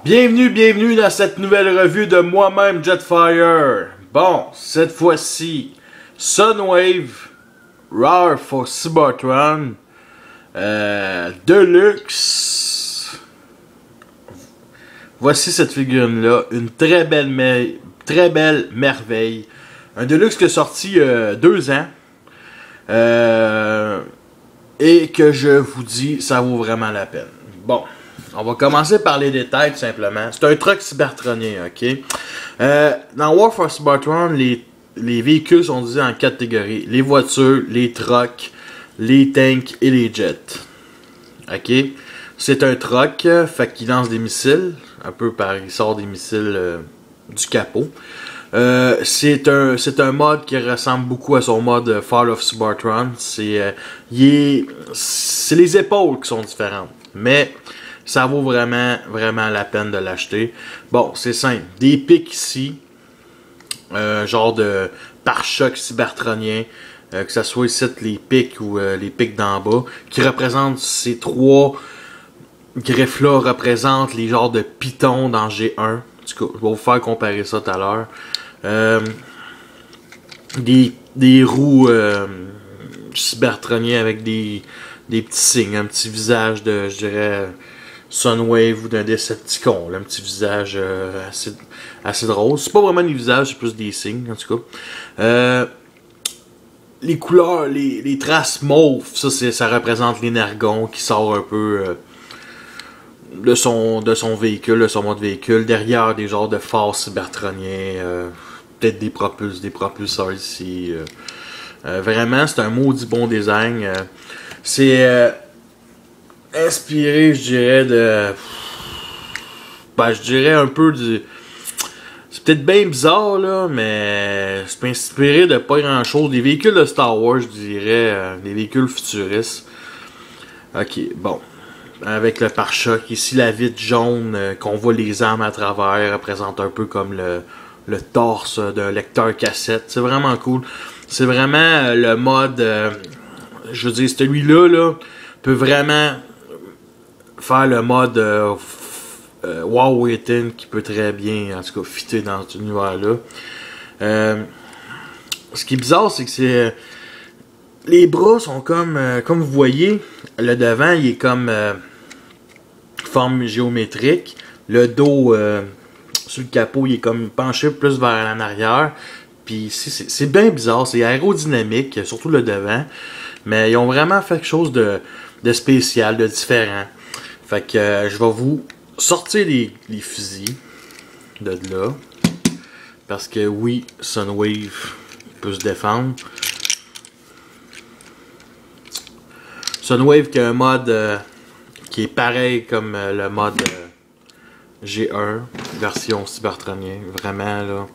Bienvenue dans cette nouvelle revue de moi-même Jetfire. Bon, cette fois-ci, Sunwave Rare for Cybertron Deluxe. Voici cette figurine-là, une très belle merveille. Un Deluxe qui est sorti 2 ans. Et que je vous dis, ça vaut vraiment la peine. Bon. On va commencer par les détails tout simplement. C'est un truck cybertronien, ok? Dans War for Cybertron, les véhicules sont divisés en 4 catégories. Les voitures, les trucks, les tanks et les jets. Ok? C'est un truck, fait qu'il lance des missiles. Il sort des missiles du capot. C'est un mode qui ressemble beaucoup à son mode Fall of Cybertron. C'est les épaules qui sont différentes. Mais ça vaut vraiment la peine de l'acheter. Bon, c'est simple. Des pics ici. Genre de pare-choc cybertronien. Que ce soit ici les pics ou les pics d'en bas. Qui représentent ces 3 griffes-là. Représentent les genres de pitons dans G1. En tout cas, je vais vous faire comparer ça tout à l'heure. Des roues cybertroniens avec des petits signes. Un petit visage de, je dirais, Sunwave ou d'un Decepticon, là, un petit visage assez drôle. C'est pas vraiment des visages, c'est plus des signes, en tout cas. Les couleurs, les traces mauves, ça représente l'énergon qui sort un peu de son véhicule, de son mode véhicule. Derrière, des genres de phares cybertroniens, peut-être des propulseurs ici. Vraiment, c'est un maudit bon design. C'est inspiré, je dirais, je dirais un peu du... C'est peut-être bien bizarre, là, mais c'est inspiré de pas grand-chose. Des véhicules de Star Wars, je dirais, des véhicules futuristes. Ok, bon. Avec le pare-choc. Ici, la vitre jaune, qu'on voit les armes à travers, représente un peu comme le torse d'un lecteur cassette. C'est vraiment cool. C'est vraiment le mode... je veux dire, celui-là, là, peut vraiment faire le mode War Waiting qui peut très bien, en tout cas, fitter dans cet univers-là. Ce qui est bizarre, c'est que les bras sont comme vous voyez, le devant, il est comme forme géométrique. Le dos sur le capot, il est comme penché plus vers l'arrière. Puis ici, c'est bien bizarre, c'est aérodynamique, surtout le devant. Mais ils ont vraiment fait quelque chose de spécial, de différent. Fait que je vais vous sortir les fusils de là. Parce que oui, Sunwave peut se défendre. Sunwave qui a un mode qui est pareil comme le mode G1, version cybertronien. Vraiment là.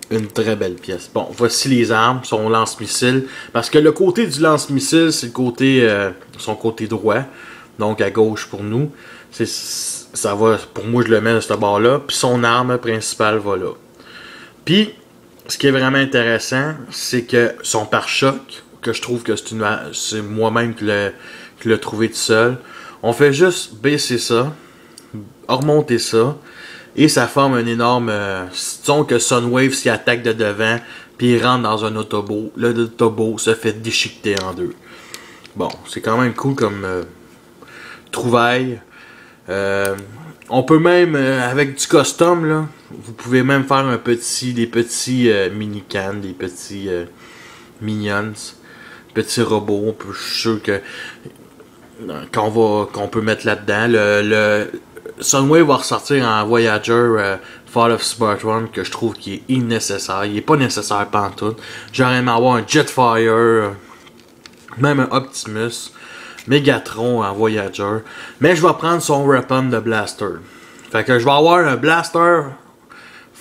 Une très belle pièce. Bon, voici les armes, son lance-missile. Parce que le côté du lance-missile, c'est le côté, son côté droit. Donc à gauche pour nous. Ça va, pour moi, je le mets de ce bord-là. Puis son arme principale va là. Puis, ce qui est vraiment intéressant, c'est que son pare-choc, que je trouve que c'est moi-même qui l'ai trouvé tout seul. On fait juste baisser ça, remonter ça. Et ça forme un énorme... disons que Sunwave s'y attaque de devant, puis il rentre dans un autobo. Le autobo se fait déchiqueter en 2. Bon, c'est quand même cool comme trouvaille. On peut même, avec du custom, là, vous pouvez même faire des petits mini-cans, des petits minions, petits robots. Je suis sûr que qu'on peut mettre là-dedans. Le Sunwave va ressortir en Voyager Fall of Cybertron que je trouve qui est nécessaire. Il est pas nécessaire pantoute. J'aurais aimé avoir un Jetfire, même un Optimus, Megatron en Voyager. Mais je vais prendre son weapon de Blaster. Fait que je vais avoir un Blaster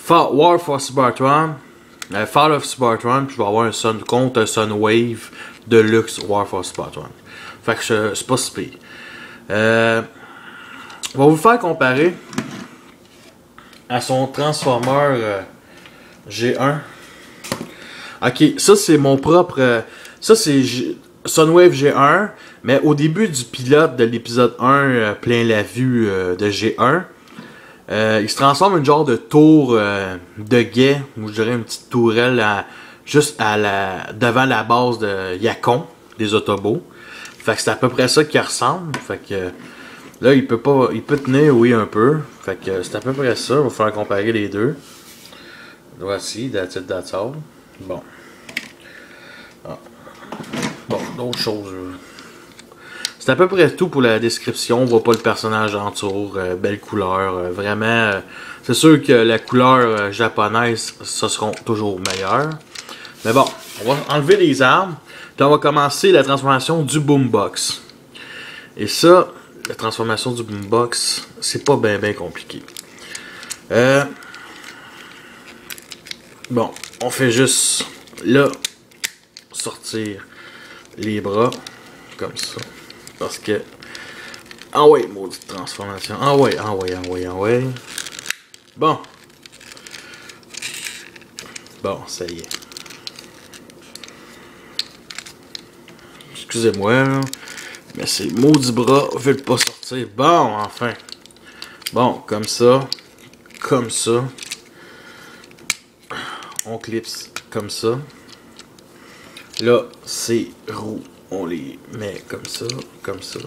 War for Cybertron, Fall of Cybertron, puis je vais avoir un Sunwave Deluxe War for Cybertron. Fait que c'est pas si pire. On va vous faire comparer à son Transformer G1. Ok, ça c'est mon propre... ça c'est Sunwave G1, mais au début du pilote de l'épisode 1, plein la vue de G1, Il se transforme en une genre de tour de guet, ou je dirais une petite tourelle juste devant la base de Yacon, des Autobots. Fait que c'est à peu près ça qui ressemble. Fait que là, il peut tenir, oui, un peu. Fait que c'est à peu près ça. Il va falloir comparer les deux. Voici, that's it, that's all. Bon. Ah. Bon, d'autres choses. C'est à peu près tout pour la description. On voit pas le personnage en tour. Belle couleur. Vraiment, c'est sûr que la couleur japonaise, ça seront toujours meilleures. Mais bon, on va enlever les armes. Puis on va commencer la transformation du Boombox. Et ça, la transformation du Boombox, c'est pas bien compliqué. Bon, on fait juste, là, sortir les bras, comme ça. Parce que, ah ouais, maudite transformation. Ah ouais. Bon. Bon, ça y est. Excusez-moi, là. Mais ces maudits bras veulent pas sortir. Bon, enfin. Bon, comme ça. Comme ça. On clipse comme ça. Là, ces roues, on les met comme ça. Comme ça.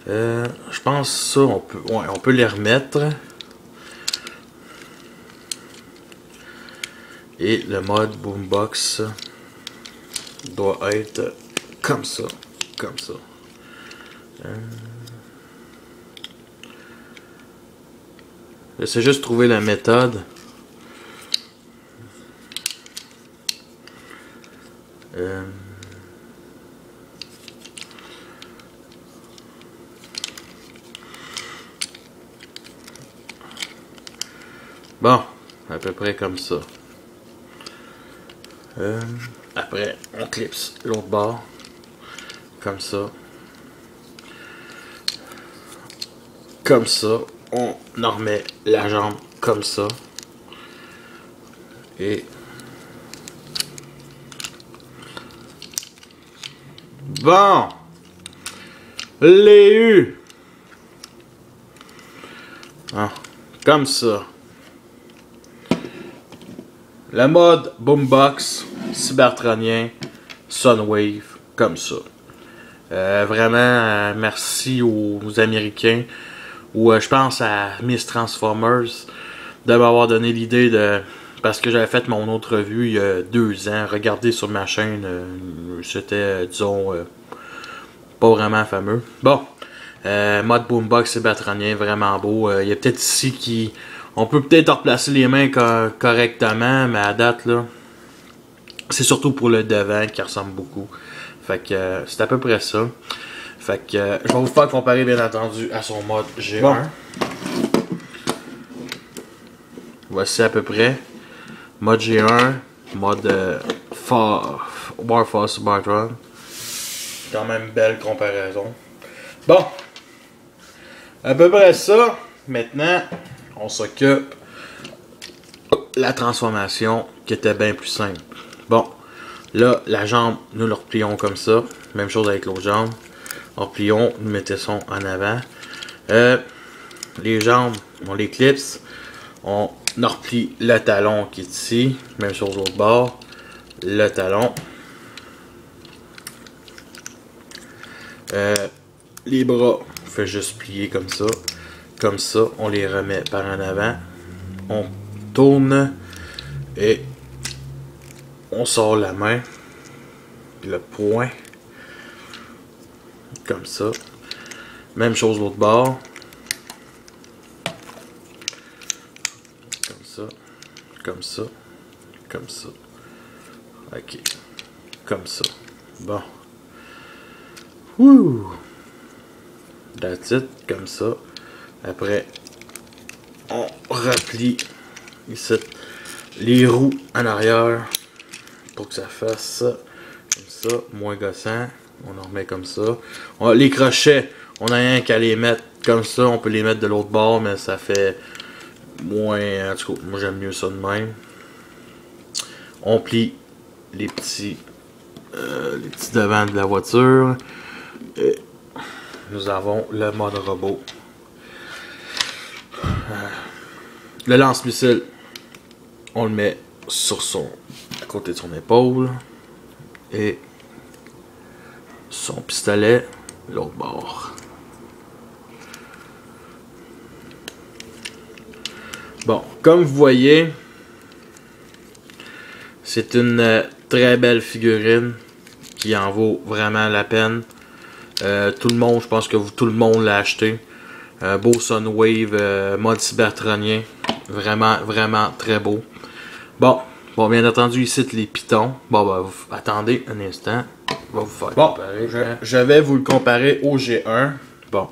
Je pense ça, on peut les remettre. Et le mode Boombox doit être comme ça. Comme ça. C'est juste trouver la méthode. Bon, à peu près comme ça. Après, on clipse l'autre bord. Comme ça. Comme ça. On en remet la jambe comme ça. Et... Bon! L'ai eu! Ah, comme ça. Le mode Boombox, Cybertronien, Sunwave, comme ça. Vraiment, merci aux Américains, ou je pense à Miss Transformers, de m'avoir donné l'idée de... Parce que j'avais fait mon autre revue il y a 2 ans. Regardez sur ma chaîne, c'était, disons, pas vraiment fameux. Bon, mode Boombox Cybertronien, vraiment beau. Il y a peut-être ici qui... On peut peut-être replacer les mains correctement, mais à date, là, c'est surtout pour le devant qui ressemble beaucoup. Fait que c'est à peu près ça. Fait que je vais vous faire comparer, bien entendu, à son mode G1. Bon. Voici à peu près. Mode G1, mode Warforce Cybertron. Quand même belle comparaison. Bon. À peu près ça. Maintenant, on s'occupe de la transformation qui était bien plus simple. Bon. Là, la jambe, nous le replions comme ça. Même chose avec l'autre jambe. On replions, nous mettons ça en avant. Les jambes, on les clipse. On replie le talon qui est ici. Même chose au bord. Le talon. Les bras, on fait juste plier comme ça. Comme ça, on les remet par en avant. On tourne. Et on sort la main. Le poing. Comme ça. Même chose l'autre bord. Comme ça. Comme ça. Comme ça. Ok. Comme ça. Bon. Wouh! That's it. Comme ça. Après, on replie ici les roues en arrière pour que ça fasse ça. Comme ça. Moins gossant. On en remet comme ça. Les crochets, on n'a rien qu'à les mettre comme ça. On peut les mettre de l'autre bord, mais ça fait moins... En tout cas, moi j'aime mieux ça de même. On plie les petits devants de la voiture. Et nous avons le mode robot. Le lance-missile, on le met à côté de son épaule. Et son pistolet, l'autre bord. Bon, comme vous voyez, c'est une très belle figurine qui en vaut vraiment la peine. Tout le monde, je pense que tout le monde l'a acheté. Beau Sunwave, mode cybertronien. Vraiment, vraiment très beau. Bon, bien entendu, ici, les pitons. Bon, attendez un instant. Je vais vous faire comparer. Je vais vous le comparer au G1. Bon,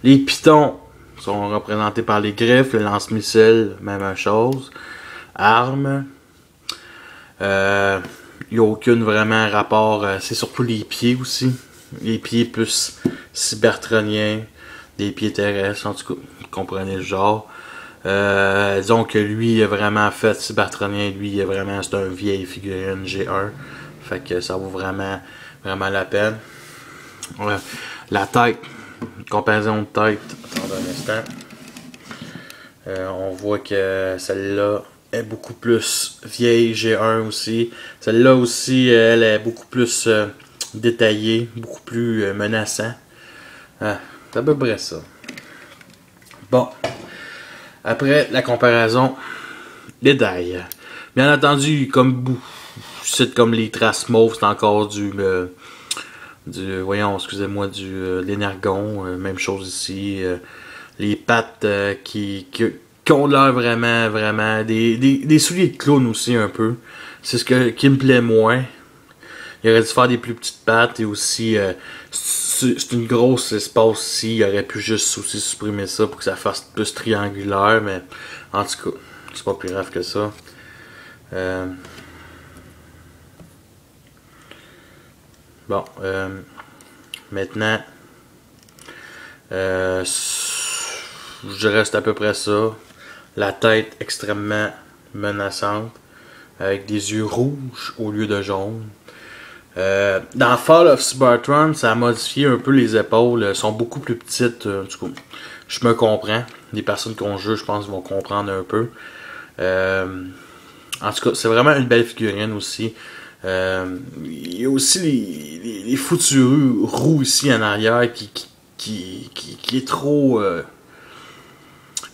les pitons sont représentés par les griffes, le lance-missile, même chose. Armes. Il n'y a aucun vraiment rapport. C'est surtout les pieds aussi. Les pieds plus cybertroniens. Des pieds terrestres, en tout cas, vous comprenez le genre. Disons que lui, il a vraiment fait cybertronien. Lui, c'est un vieille figurine G1. Fait que ça vaut vraiment, vraiment la peine. La tête. Comparaison de tête. Attendez un instant. On voit que celle-là est beaucoup plus vieille G1 aussi. Celle-là aussi, elle est beaucoup plus détaillée, beaucoup plus menaçante. C'est à peu près ça. Bon. Après la comparaison, les dailles. Bien entendu, comme les traces mauves, c'est encore voyons, excusez-moi, de l'énergon. Même chose ici. Les pattes qui ont l'air vraiment, vraiment. Des souliers de clown aussi un peu. C'est qui me plaît moins. Il aurait dû faire des plus petites pattes et aussi c'est une grosse espace ici. Il aurait pu juste aussi supprimer ça pour que ça fasse plus triangulaire, mais en tout cas, c'est pas plus grave que ça. Bon, maintenant, je reste à peu près ça. La tête extrêmement menaçante, avec des yeux rouges au lieu de jaune. Dans Fall of Cybertron, ça a modifié un peu les épaules. Elles sont beaucoup plus petites. Du coup, je me comprends. Les personnes qu'on joue, je pense, vont comprendre un peu. En tout cas, c'est vraiment une belle figurine aussi. Il y a aussi les foutus roues ici en arrière qui est trop...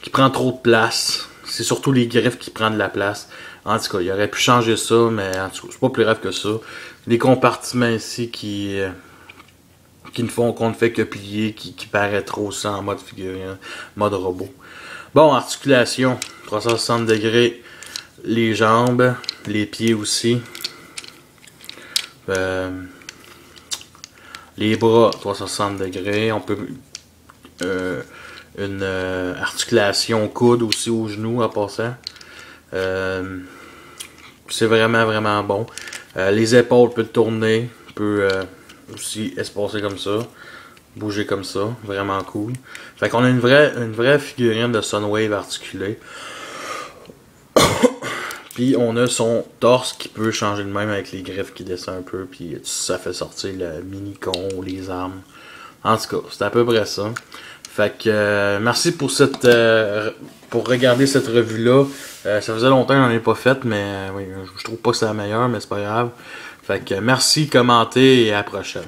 qui prend trop de place. C'est surtout les griffes qui prennent de la place. En tout cas, il aurait pu changer ça, mais en tout cas, c'est pas plus grave que ça. Les compartiments ici qu'on ne fait que plier, qui paraît trop ça en mode figurine, mode robot. Bon, articulation, 360 degrés, les jambes, les pieds aussi. Les bras, 360 degrés. On peut une articulation au coude aussi au genou en passant. C'est vraiment, vraiment bon. Les épaules peuvent tourner, peut aussi espacer comme ça, bouger comme ça, vraiment cool. Fait qu'on a une vraie figurine de Sunwave articulée. Puis on a son torse qui peut changer de même avec les griffes qui descendent un peu, puis ça fait sortir le mini-con ou les armes. En tout cas, c'est à peu près ça. Fait que merci pour pour regarder cette revue-là. Ça faisait longtemps que j'en ai pas fait, mais oui, je trouve pas que c'est la meilleure, mais c'est pas grave. Fait que merci, commentez et à la prochaine.